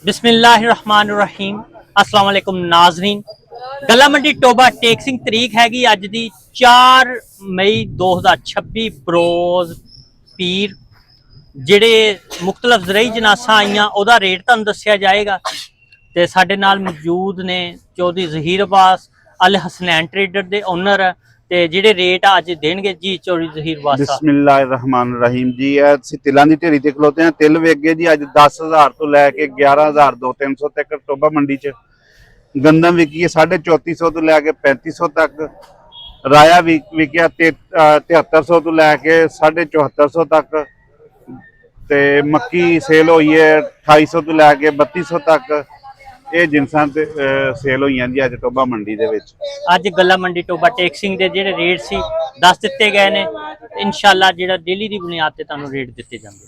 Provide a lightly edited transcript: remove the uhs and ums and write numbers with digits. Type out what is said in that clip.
बिस्मिल्लाहिर्रहमानिर्रहीम अस्सलाम वालेकुम नाजरीन। गला मंडी टोबा टेक्सिंग तरीक हैगी अज दी 4 मई 2026 बरोज पीर ਜਿਹੜੇ ਮੁxtਲਫ ਜ਼ਰਈ ਜਨਾਸਾਂ ਆਈਆਂ ਉਹਦਾ ਰੇਟ ਤੁਹਾਨੂੰ ਦੱਸਿਆ ਜਾਏਗਾ। ਤੇ ਸਾਡੇ ਨਾਲ ਮੌਜੂਦ ਨੇ ਚੌਧਰੀ ਜ਼ਹੀਰ ਅਬਾਸ ਅਲ ਹਸਨੈਨ ਟ੍ਰੇਡਰ ਦੇ ਓਨਰ ਤੇ ਜਿਹੜੇ ਰੇਟ ਅੱਜ ਦੇਣਗੇ ਜੀ ਚੌਧਰੀ ਜ਼ਹੀਰ ਅਬਾਸ। बिस्मिल्लाहिर्रहमानिर्रहीम जी ਅਸੀਂ ਤਿਲਾਂ ਦੀ ਢੇਰੀ ਤੇ ਖਲੋਤੇ ਹਾਂ। ਤਿਲ ਵੇਚ ਗਏ ਜੀ ਅੱਜ 10,000 ਤੋਂ ਲੈ ਕੇ 11,200-300 ਤੱਕ ਟੋਬਾ ਮੰਡੀ 'ਚ। ਗੰਦਮ ਵਿਕੀ ਹੈ 3450 ਤੋਂ ਲੈ ਕੇ 3500 ਤੱਕ। ਰਾਇਆ ਵਿਕਿਆ 7300 ਤੋਂ ਲੈ ਕੇ 7450 ਤੱਕ। ਤੇ ਮੱਕੀ ਸੇਲ ਹੋਈ ਹੈ 2800 ਤੋਂ ਲੈ ਕੇ 3200 ਤੱਕ। ਇਹ ਜਿਨਸਾਂ ਤੇ ਸੇਲ ਹੋਈਆਂ ਜੀ ਅੱਜ ਟੋਬਾ ਮੰਡੀ ਦੇ ਵਿੱਚ। ਅੱਜ ਗੱਲਾ ਮੰਡੀ ਟੋਬਾ ਟੇਕਸਿੰਗ ਦੇ ਜਿਹੜੇ ਰੇਟ ਸੀ ਦੱਸ ਦਿੱਤੇ ਗਏ ਨੇ। ਇਨਸ਼ਾਅੱਲਾ ਜਿਹੜਾ ਡੇਲੀ ਦੀ ਬੁਨਿਆਦ ਤੇ ਤੁਹਾਨੂੰ ਰੇਟ ਦਿੱਤੇ ਜਾਂਦੇ।